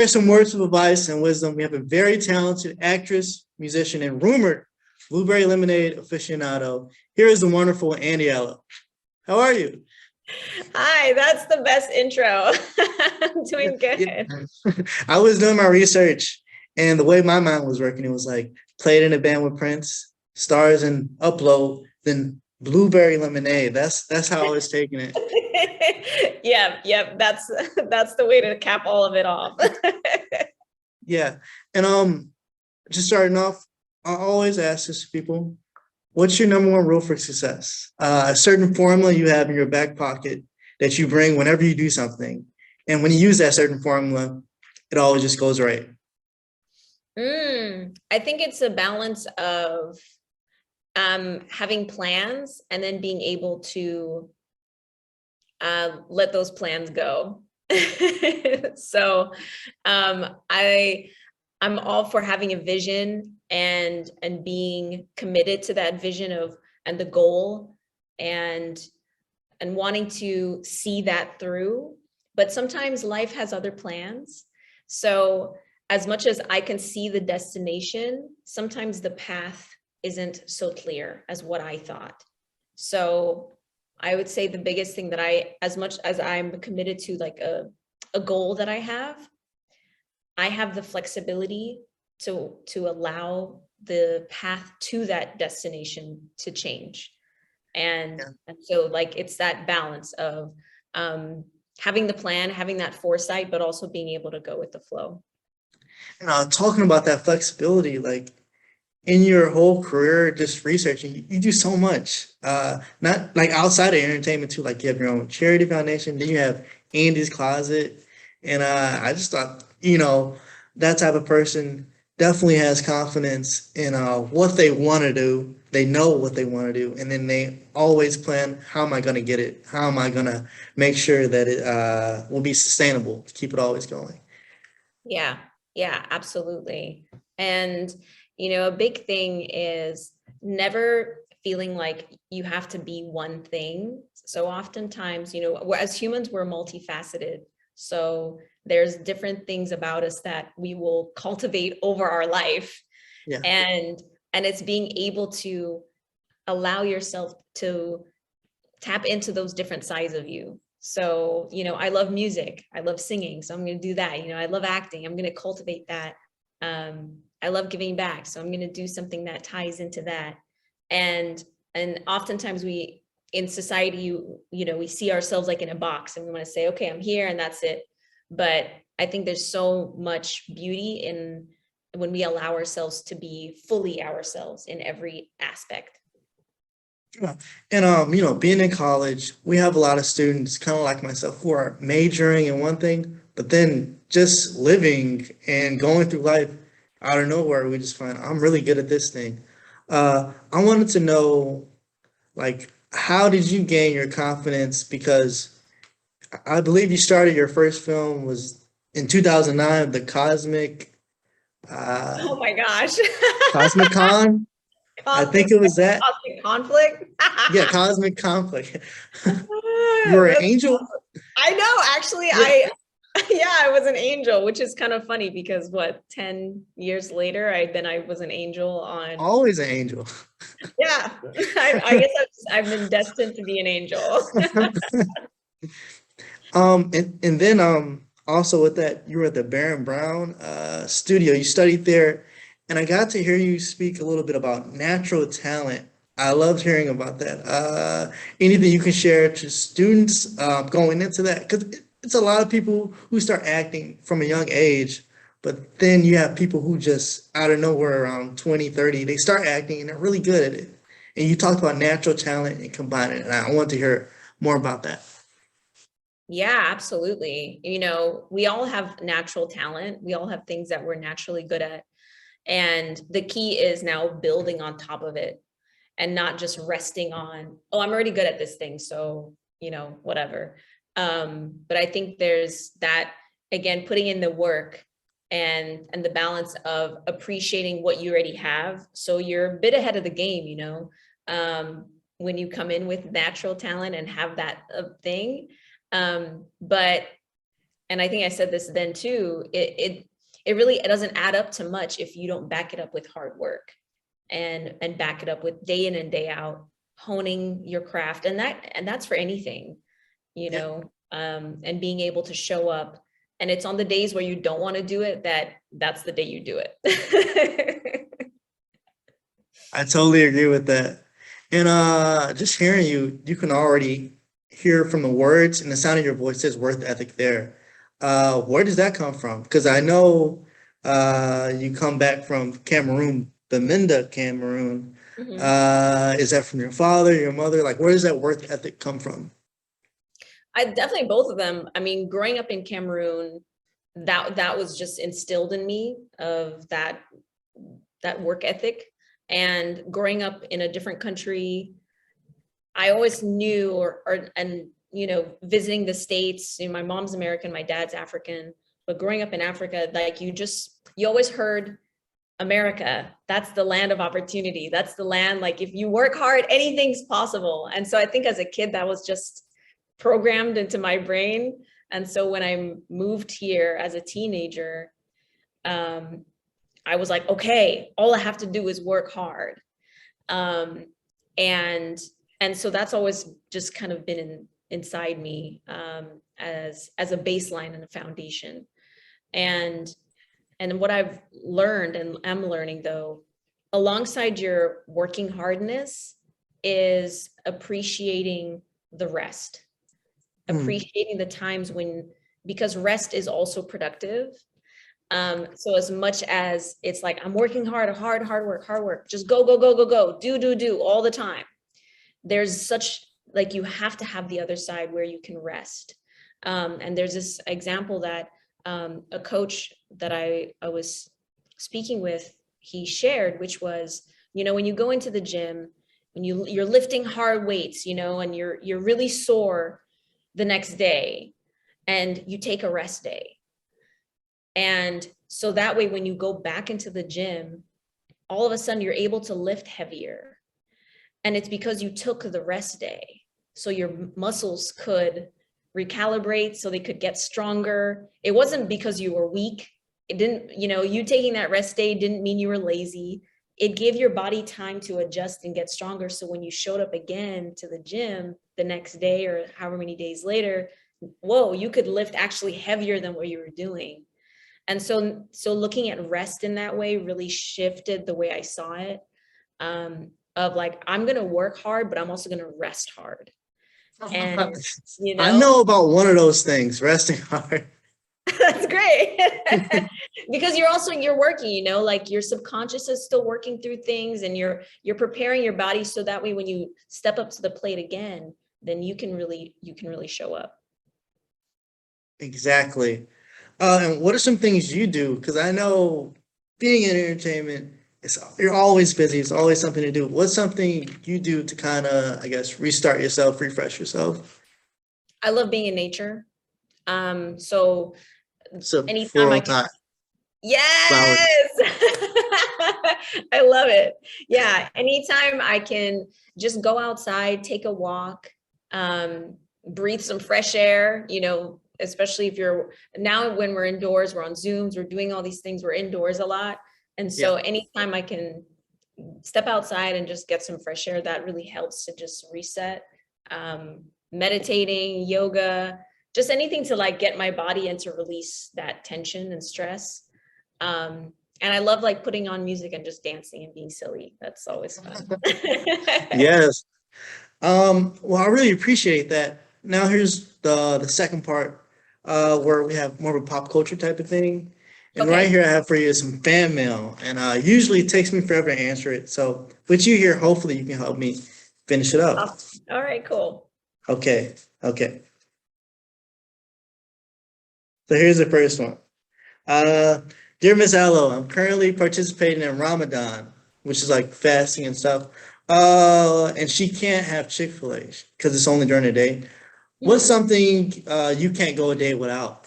Here's some words of advice and wisdom. We have a very talented actress, musician, and rumored blueberry lemonade aficionado. Here is the wonderful Andy Allo. How are you? Hi, that's the best intro. I'm doing Yeah. good. I was doing my research, and the way my mind was working, it was like played in a band with Prince, stars and upload, then blueberry lemonade. That's how I was taking it. Yep. That's the way to cap all of it off. Yeah, and just starting off, I always ask this to people: what's your number one rule for success? A certain formula you have in your back pocket that you bring whenever you do something. And when you use that certain formula, it always just goes right. I think it's a balance of having plans and then being able to let those plans go. So I'm all for having a vision and being committed to that vision of and the goal and wanting to see that through. But sometimes life has other plans. So as much as I can see the destination, sometimes the path isn't so clear as what I thought. So I would say the biggest thing that as much as I'm committed to like a goal that I have the flexibility to allow the path to that destination to change. And so like it's that balance of having the plan, having that foresight, but also being able to go with the flow. And talking about that flexibility, like in your whole career, just researching, you do so much. Not like outside of entertainment too, like you have your own charity foundation, then you have Andy's Closet. And I just thought, that type of person definitely has confidence in what they want to do. They know what they want to do, and then they always plan, how am I going to get it? How am I going to make sure that it will be sustainable to keep it always going? Yeah, absolutely. And, a big thing is never feeling like you have to be one thing. So oftentimes, as humans, we're multifaceted. So there's different things about us that we will cultivate over our life. Yeah. And it's being able to allow yourself to tap into those different sides of you. So, I love music. I love singing. So I'm going to do that. I love acting. I'm going to cultivate that. I love giving back. So I'm going to do something that ties into that. And oftentimes in society, we see ourselves like in a box and we want to say, okay, I'm here and that's it. But I think there's so much beauty in when we allow ourselves to be fully ourselves in every aspect. Yeah. And being in college, we have a lot of students, kind of like myself, who are majoring in one thing, but then just living and going through life out of nowhere, we just find I'm really good at this thing. I wanted to know, like, how did you gain your confidence? Because I believe you started your first film was in 2009, the uh, Oh my gosh. Cosmic Con. I Cosmic, think it was that. cosmic conflict. Yeah, Cosmic Conflict. You were an That's angel? awesome. I know, actually, Yeah, yeah, I was an angel, which is kind of funny because 10 years later, I was an angel on, always an angel. yeah, I guess I've been destined to be an angel. And then also with that, you were at the Baron Brown studio. You studied there, and I got to hear you speak a little bit about natural talent. I loved hearing about that. Anything you can share to students going into that? Because it's a lot of people who start acting from a young age, but then you have people who just out of nowhere around 20, 30, they start acting and they're really good at it. And you talked about natural talent and combining it, and I want to hear more about that. Yeah, absolutely. We all have natural talent. We all have things that we're naturally good at. And the key is now building on top of it and not just resting on, oh, I'm already good at this thing. So, whatever. But I think there's that, again, putting in the work and the balance of appreciating what you already have. So you're a bit ahead of the game, when you come in with natural talent and have that thing. But and I think I said this then too, it really, it doesn't add up to much if you don't back it up with hard work and back it up with day in and day out honing your craft. And that's for anything, you Yeah, know, and being able to show up. And it's on the days where you don't want to do it, that's the day you do it. I totally agree with that. And just hearing you, you can already hear from the words and the sound of your voice says worth ethic there. Where does that come from? Because I know you come back from Cameroon, Bamenda, Cameroon. Mhm. Is that from your father, your mother? Like, where does that worth ethic come from? I definitely both of them. I mean, growing up in Cameroon, that was just instilled in me of that work ethic. And growing up in a different country, I always knew, and you know, visiting the States, you know, my mom's American, my dad's African, but growing up in Africa, like you always heard America, that's the land of opportunity. That's the land, like if you work hard, anything's possible. And so I think as a kid, that was just programmed into my brain. And so when I moved here as a teenager, um, I was like, okay, all I have to do is work hard. Um, and and so that's always just kind of been inside me, as a baseline and a foundation. And what I've learned and am learning though, alongside your working hardness is appreciating the rest, Hmm. appreciating the times when, because rest is also productive. So as much as it's like, I'm working hard work, just go, go, go, go, go, do all the time. There's such, like, you have to have the other side where you can rest. And there's this example that a coach that I was speaking with, he shared, which was, you know, when you go into the gym, when you're lifting hard weights, you know, and you're really sore the next day, and you take a rest day. And so that way, when you go back into the gym, all of a sudden you're able to lift heavier. And it's because you took the rest day. So your muscles could recalibrate, so they could get stronger. It wasn't because you were weak. It didn't, you know, you taking that rest day didn't mean you were lazy. It gave your body time to adjust and get stronger. So when you showed up again to the gym the next day or however many days later, whoa, you could lift actually heavier than what you were doing. And so looking at rest in that way really shifted the way I saw it, of like, I'm going to work hard, but I'm also going to rest hard. And, you I know, know about one of those things, resting hard. that's great. Because you're working, you know, like your subconscious is still working through things, and you're preparing your body so that way when you step up to the plate again, then you can really show up. Exactly. And what are some things you do? Because I know being in entertainment, you're always busy. It's always something to do. What's something you do to kind of, I guess, restart yourself, refresh yourself? I love being in nature. So So anytime I floral can. time, flowers. Yes. I love it. Yeah. Anytime I can just go outside, take a walk, breathe some fresh air, you know, especially if you're now, when we're indoors, we're on Zooms, we're doing all these things, we're indoors a lot. And Yeah. so anytime I can step outside and just get some fresh air, that really helps to just reset. Meditating, yoga, just anything to like get my body and to release that tension and stress. And I love like putting on music and just dancing and being silly. That's always fun. Yes. Well, I really appreciate that. Now here's the second part, where we have more of a pop culture type of thing. And right Okay. here I have for you some fan mail. And usually it takes me forever to answer it. So with you here, hopefully you can help me finish it up. Awesome. All right, cool. Okay. Okay. So here's the first one. Uh, Dear Miss Allo, I'm currently participating in Ramadan, which is like fasting and stuff. And she can't have Chick-fil-A because it's only during the day. What's Hmm. something you can't go a day without?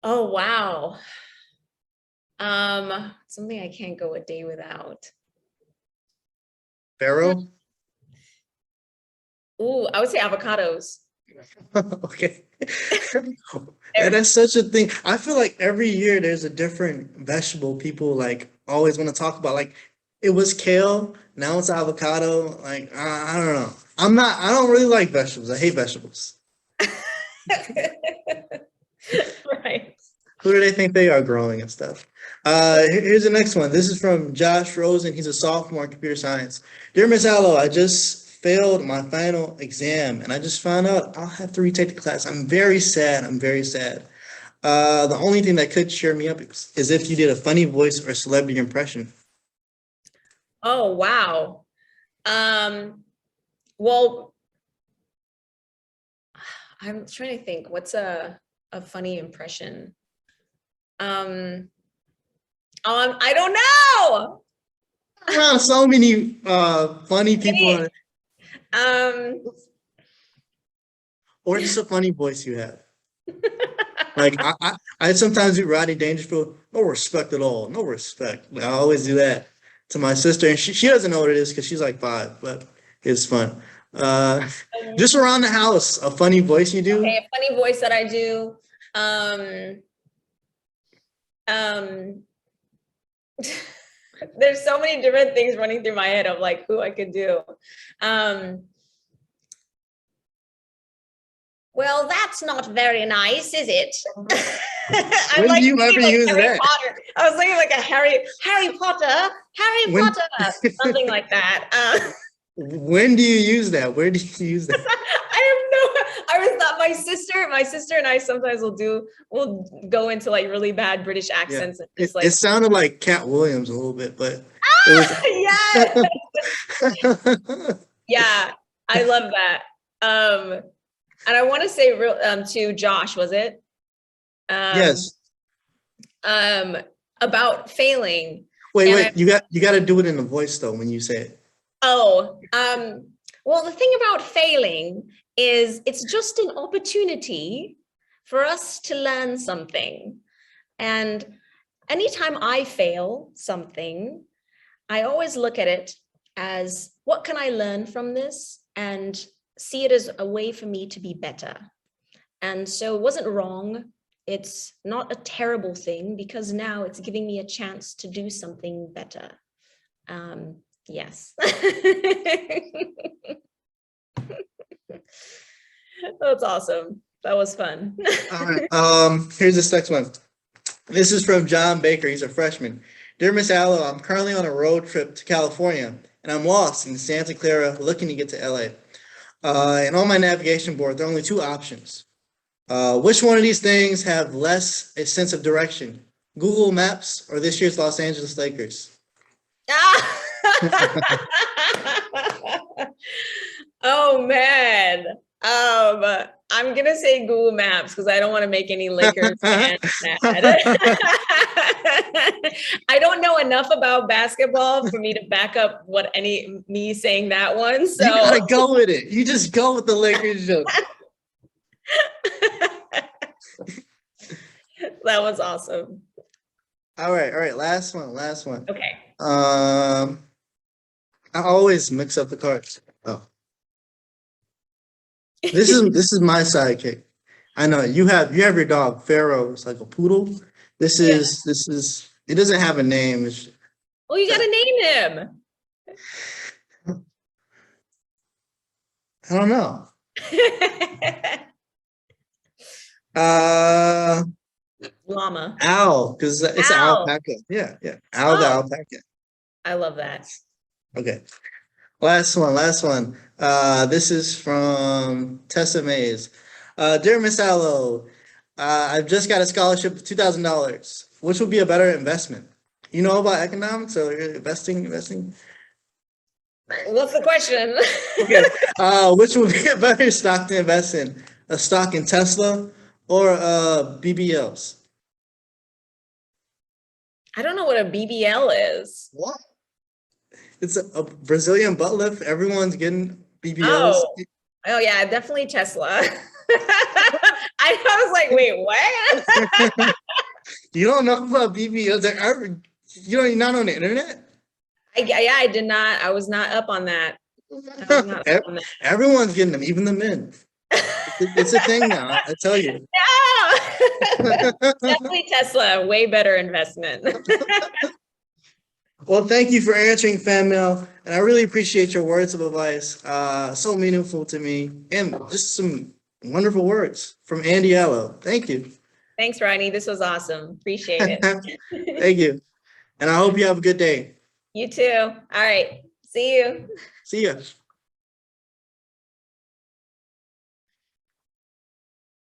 Oh, wow. Something I can't go a day without. Hmm. Pharaoh? Ooh, I would say avocados. Okay. And that's such a thing. I feel like every year there's a different vegetable people like always want to talk about. Like it was kale, now it's avocado. Like I don't know. I don't really like vegetables. I hate vegetables. Right. Who do they think they are growing and stuff? Here's the next one. This is from Josh Rosen. He's a sophomore in computer science. Dear Miss Allo, I just failed my final exam and I just found out I'll have to retake the class. I'm very sad. I'm very sad. The only thing that could cheer me up is if you did a funny voice or celebrity impression. Oh, wow. Well, I'm trying to think, what's a funny impression? I don't know. So many funny people, Um, or just a funny voice you have. Like I sometimes do Rodney Dangerfield, no respect at all, no respect. Like, I always do that to my sister, and she doesn't know what it is because she's like 5, but it's fun. Just around the house, a funny voice you do. okay, a funny voice that I do. Um, there's so many different things running through my head of like who I could do. Well, that's not very nice, is it? I'm When like do you ever like use Harry that? Potter. I was thinking like a Harry Potter, When something like that. when do you use that? Where do you use that? I was not my sister and I sometimes will go into like really bad British Yeah, accents and it, just like, it sounded like Cat Williams a little bit, but it was. yeah, yeah, I love that. And I want to say real to Josh, was it? Yes. Um, about failing. Wait, And wait. You got to do it in the voice though when you say it. well, the thing about failing is it's just an opportunity for us to learn something. And anytime I fail something, I always look at it as what can I learn from this and see it as a way for me to be better. And so it wasn't wrong. It's not a terrible thing because now it's giving me a chance to do something better. Yes. That's awesome. That was fun. All right. Here's this next one. This is from John Baker. He's a freshman. Dear Miss Allo, I'm currently on a road trip to California, and I'm lost in Santa Clara, looking to get to LA. And on my navigation board, there are only 2 options. Which one of these things have less a sense of direction? Google Maps or this year's Los Angeles Lakers? Oh man. I'm gonna say Google Maps because I don't want to make any Lakers fans mad. I don't know enough about basketball for me to back up me saying that one. So You gotta go with it. You just go with the Lakers joke. That was awesome. All right. Last one. Okay. I always mix up the cards. Oh, this is my sidekick. I know you have your dog Pharaoh. It's like a poodle. This is it doesn't have a name. Well, you gotta name him. I don't know. Uh, Llama. Owl, because it's an Owl. alpaca. Yeah. Owl the alpaca. I love that. Okay. Last one. This is from Tessa Mays. Dear Miss Allo, I've just got a scholarship of $2,000. Which would be a better investment? You know about economics or investing? What's the question? Okay. Which would be a better stock to invest in? A stock in Tesla or BBLs? I don't know what a BBL is. What? It's a Brazilian butt lift. Everyone's getting BBLs. Oh yeah, definitely Tesla. I was like, wait, what? You don't know about BBLs? You're not on the internet? I did not. I was not up on that. Everyone's getting them, even the men. It's a thing now, I tell you. No! Definitely Tesla, way better investment. Well, thank you for answering fan mail, and I really appreciate your words of advice. So meaningful to me, and just some wonderful words from Andy Allo. Thank you. Thanks, Ronnie. This was awesome. Appreciate it. Thank you, and I hope you have a good day. You too. All right. See you. See ya.